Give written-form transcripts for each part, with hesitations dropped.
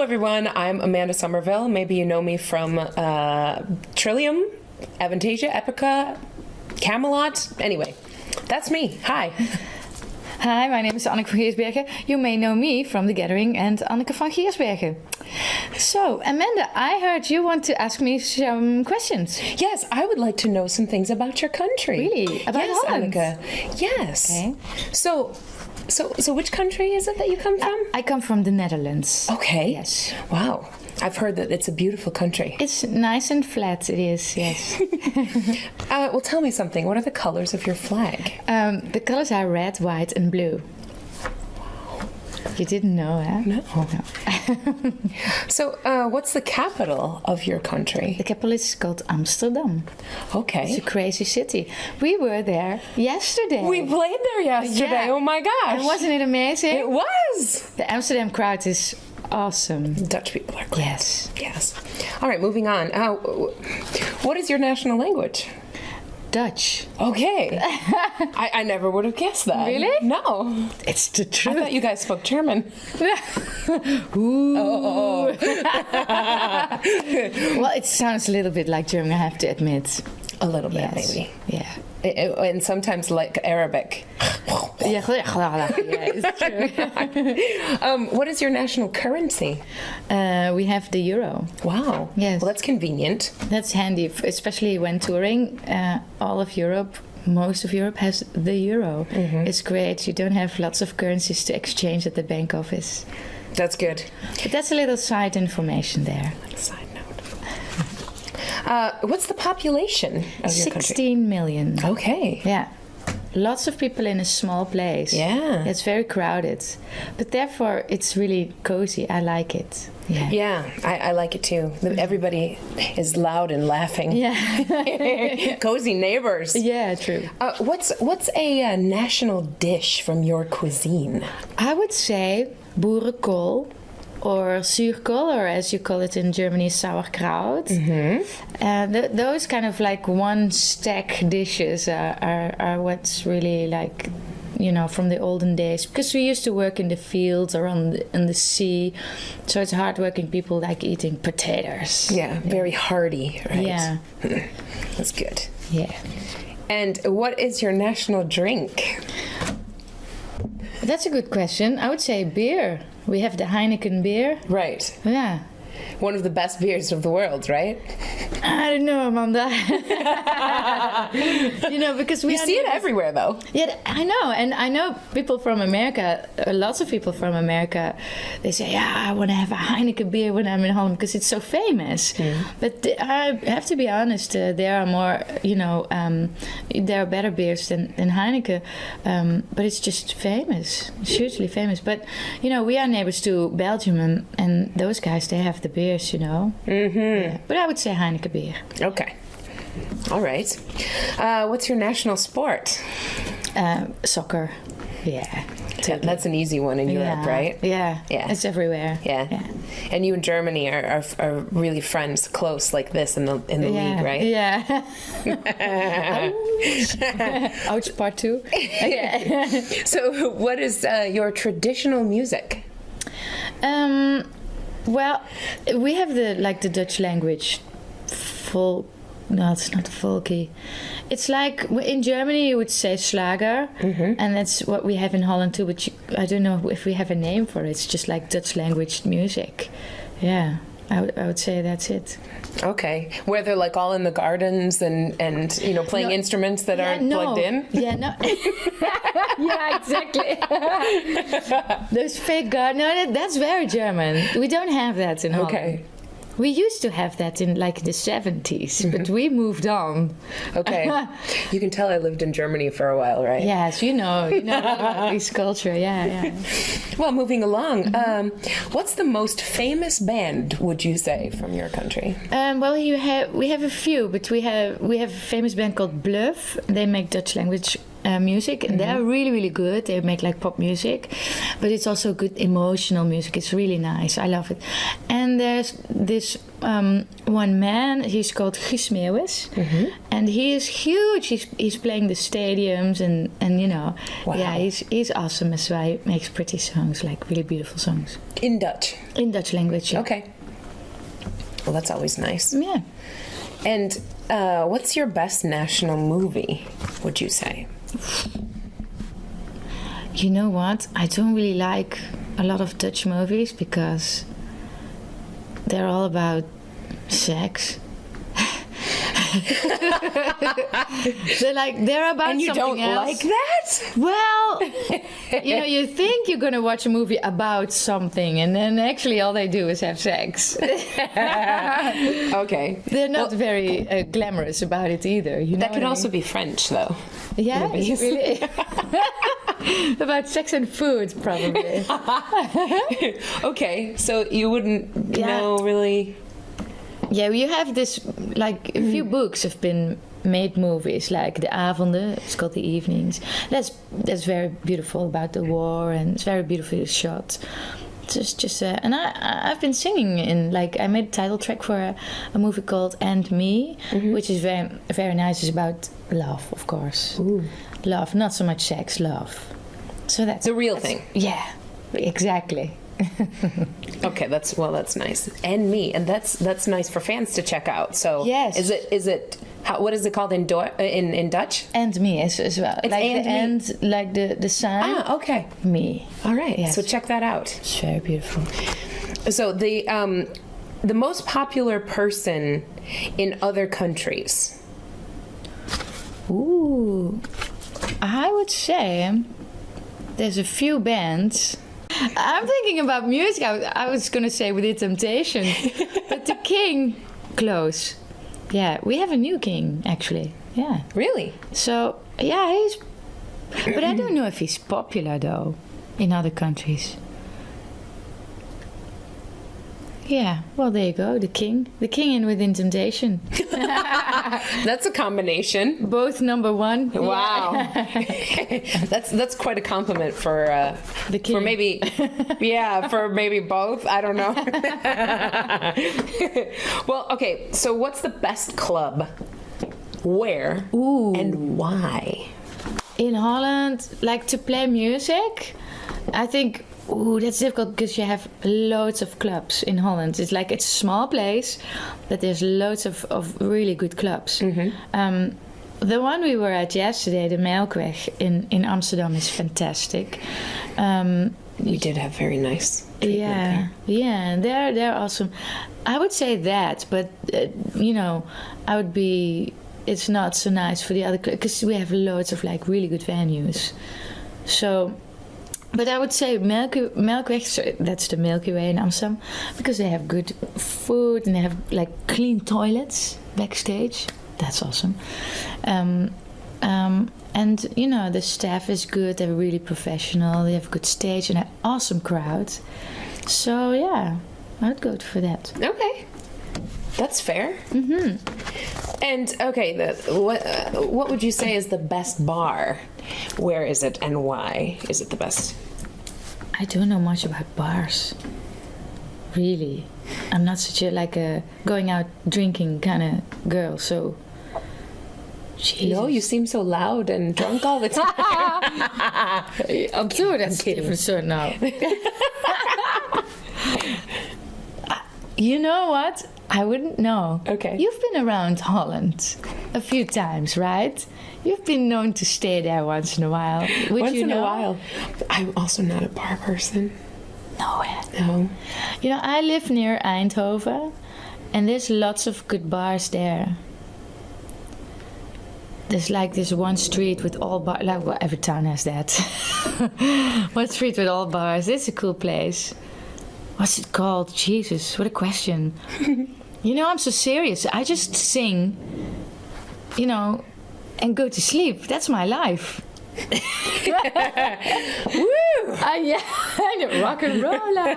everyone, I'm Amanda Somerville. Maybe you know me from Trillium, Avantasia, Epica, Camelot. Anyway, that's me. Hi. Hi, my name is Anneke van Giersbergen. You may know me from The Gathering and Anneke van Giersbergen. So, Amanda, I heard you want to ask me some questions. Yes, I would like to know some things about your country. Really? About yes, Holland? Anneke. Yes. Okay. So which country is it that you come from? I come from the Netherlands. Okay. Yes. Wow. I've heard that it's a beautiful country. It's nice and flat, it is, yes. Well, tell me something. What are the colors of your flag? The colors are red, white and blue. You didn't know, huh? No. Oh, no. So, what's the capital of your country? The capital is called Amsterdam. Okay. It's a crazy city. We were there yesterday. We played there yesterday. Yeah. Oh my gosh. And wasn't it amazing? It was. The Amsterdam crowd is awesome. Dutch people are great. Yes. Yes. All right, moving on. What is your national language? Dutch. Okay. I never would have guessed that. Really? No. It's the truth. I thought you guys spoke German. Ooh. Oh. Well, it sounds a little bit like German, I have to admit. A little bit, Yes. maybe. Yeah. And sometimes like Arabic. Yeah, it's true. What is your national currency? We have the euro. Wow. Yes. Well, that's convenient. That's handy, especially when touring. All of Europe, most of Europe has the euro. Mm-hmm. It's great. You don't have lots of currencies to exchange at the bank office. That's good. But that's a little side information there. Side note. What's the population of your country? 16 million. Okay. Yeah. Lots of people in a small place. Yeah. It's very crowded. But therefore, it's really cozy. I like it. Yeah. Yeah, I like it too. Everybody is loud and laughing. Yeah. Cozy neighbors. Yeah, true. What's a national dish from your cuisine? I would say boerenkool or zuurkool, or as you call it in Germany, sauerkraut. Mm-hmm. Those kind of like one stack dishes are what's really like, you know, from the olden days. Because we used to work in the fields or in the sea. So it's hardworking people like eating potatoes. Yeah, very hearty, right? Yeah. That's good. Yeah. And what is your national drink? That's a good question. I would say beer. We have the Heineken beer. Right. Yeah. One of the best beers of the world, right? I don't know, Amanda. You know, because we You see it everywhere, though. Yeah, I know. And I know people from America, lots of people from America, they say, yeah, I want to have a Heineken beer when I'm in Holland because it's so famous. But I have to be honest, there are more, you know, there are better beers than Heineken. But it's just famous. It's hugely famous. But, you know, we are neighbors to Belgium, and those guys, they have the beers, you know. Mm-hmm. Yeah. But I would say Heineken beer. Okay. All right. What's your national sport? Soccer. Yeah. That's an easy one in Europe, right? Yeah. Yeah. It's everywhere. Yeah. And you and Germany are really friends, close like this in the league, right? Yeah. Ouch, part 2. Yeah. So, what is your traditional music? Well, we have the Dutch language. No, it's not folky. It's like in Germany you would say Schlager, and that's what we have in Holland too. But I don't know if we have a name for it. It's just like Dutch language music. Yeah, I would say that's it. Okay, where they're like all in the gardens and you know playing instruments that aren't plugged in. Yeah, no. Yeah, exactly. Those fake gardens. No, that's very German. We don't have that in Holland. Okay. We used to have that in like the 70s, but we moved on. Okay. You can tell I lived in Germany for a while, right? Yes, you know about this culture, yeah. Well, moving along, what's the most famous band, would you say, from your country? Well, we have a few, but we have a famous band called Bluff. They make Dutch language music, and they're really, really good. They make like pop music, but it's also good emotional music. It's really nice. I love it. And there's this one man. He's called Guus, and he is huge. He's playing the stadiums, and you know, yeah, he's awesome as well. He makes pretty songs, like really beautiful songs. In Dutch? In Dutch language, yeah. Okay. Well, that's always nice. Yeah. And what's your best national movie, would you say? You know what? I don't really like a lot of Dutch movies because they're all about sex. they're about and you something don't else. like that? Well, you know, you think you're gonna watch a movie about something, and then actually all they do is have sex. Okay. They're not very glamorous about it either. You know That could what I also mean? be French, though. Yeah, movies. really. About sex and food, probably. Okay, so you wouldn't know really. Yeah, you have this, like, a few books have been made movies, like the avonden, it's called the evenings. That's very beautiful about the war, and it's very beautifully shot. And I've been singing in, like, I made a title track for a movie called And Me, which is very, very nice. It's about love, of course. Ooh. Love, not so much sex, love. So that's the real thing. Yeah, exactly. Okay, that's nice. And Me, and that's nice for fans to check out. So yes, is it what is it called in Dutch? And Me as well. It's like and the me. end, like the sign. Ah, okay. Me. All right. Yes. So check that out. It's very beautiful. So the most popular person in other countries. Ooh, I would say there's a few bands. I'm thinking about music. I was gonna say with The Temptation, but the King, close. Yeah, we have a new king actually. Yeah. Really? So yeah, he's. But I don't know if he's popular though, in other countries. Yeah, well, there you go. The king in Within Temptation. That's a combination. Both #1. Wow, that's quite a compliment for the king. For maybe, for maybe both. I don't know. Well, okay. So, what's the best club? Where? Ooh. And why? In Holland, like to play music, I think. Ooh, that's difficult because you have loads of clubs in Holland. It's a small place, but there's loads of really good clubs. The one we were at yesterday, the Melkweg in Amsterdam, is fantastic. We did have very nice. Yeah, they're awesome. I would say that, but I would be. It's not so nice for the other because we have loads of like really good venues. So. But I would say Melkweg, so that's the Milky Way in Amsterdam, because they have good food and they have like clean toilets backstage. That's awesome. And the staff is good. They're really professional. They have a good stage and an awesome crowd. So yeah, I'd go for that. Okay, that's fair. Mm-hmm. And okay, what would you say is the best bar? Where is it and why is it the best? I don't know much about bars. Really. I'm not such a going out drinking kind of girl, so... Jesus. No, you seem so loud and drunk all the time. I'm sure that's different so now. You know what? I wouldn't know. Okay. You've been around Holland a few times, right? You've been known to stay there once in a while. Once in a while. I'm also not a bar person. No. No. I live near Eindhoven, and there's lots of good bars there. There's like this one street with all bars. Like, well, every town has that. One street with all bars. It's a cool place. What's it called? Jesus, what a question. I'm so serious. I just sing, and go to sleep. That's my life. Woo! I'm a rock and roller.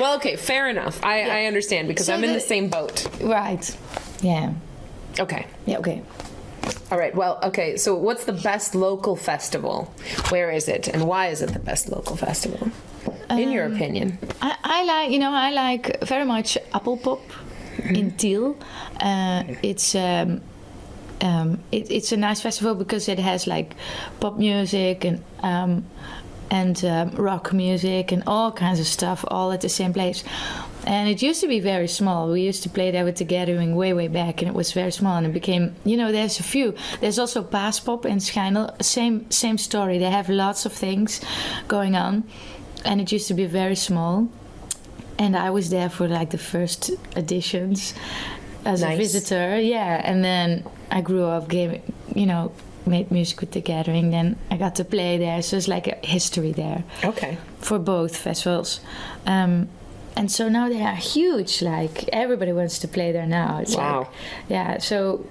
Well, okay, fair enough. I understand because I'm in the same boat. Right. Yeah. Okay. Yeah, okay. All right. Well, okay. So what's the best local festival? Where is it? And why is it the best local festival? in your opinion? I like, I like very much Appelpop in Tiel. It's a nice festival because it has like pop music and rock music and all kinds of stuff all at the same place. And it used to be very small. We used to play there with the Gathering way back, and it was very small. And it became, there's a few. There's also Paaspop in Schijndel. Same story. They have lots of things going on, and it used to be very small. And I was there for like the first editions as a visitor. Yeah, and then I grew up, made music with the Gathering. Then I got to play there, so it's like a history there. Okay. For both festivals. And so now they are huge. Like everybody wants to play there now. It's wow. Like, yeah. So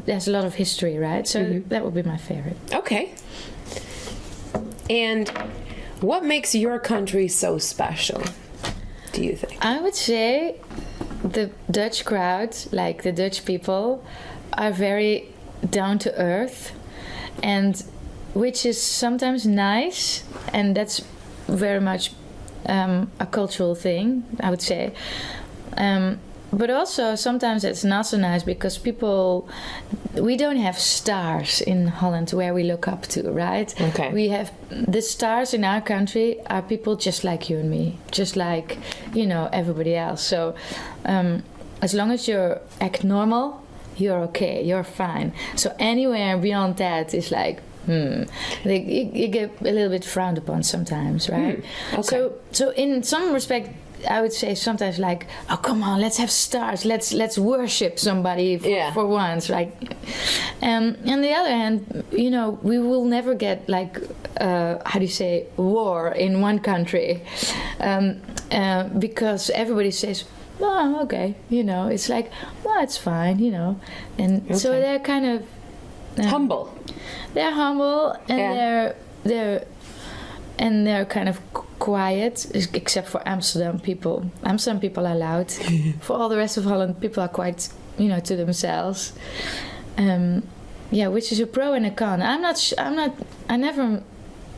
there's a lot of history, right? So that would be my favorite. Okay. And what makes your country so special, do you think? I would say the Dutch crowd, like the Dutch people, are very down to earth, and which is sometimes nice, and that's very much a cultural thing, I would say. But also sometimes it's not so nice because we don't have stars in Holland where we look up to, right? Okay. We have the stars in our country are people just like you and me, just like, everybody else. So as long as you act normal, you're okay, you're fine. So anywhere beyond that is like, you get a little bit frowned upon sometimes, right? Okay. So in some respect, I would say sometimes like, oh come on, let's have stars, let's worship somebody for once, right? On the other hand, we will never get like war in one country, because everybody says, oh, okay, it's like, well, it's fine, and so they're kind of humble. They're humble, and they're kind of quiet, except for Amsterdam people. Amsterdam people are loud. For all the rest of Holland, people are quite, to themselves. Which is a pro and a con.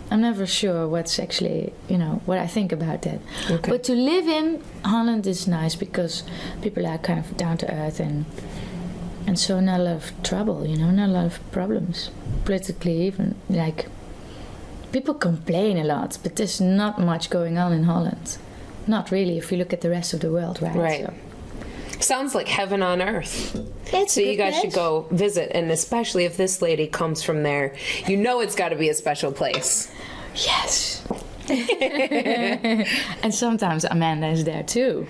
I'm never sure what's actually, what I think about that. Okay. But to live in Holland is nice because people are kind of down to earth and so not a lot of trouble, not a lot of problems. Politically even, like, people complain a lot, but there's not much going on in Holland. Not really, if you look at the rest of the world, right? Right. So. Sounds like heaven on earth. So you guys should go visit, and especially if this lady comes from there, it's got to be a special place. Yes. And sometimes Amanda is there too.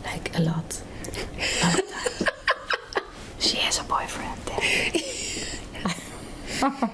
Like a lot. She has a boyfriend there. Oh,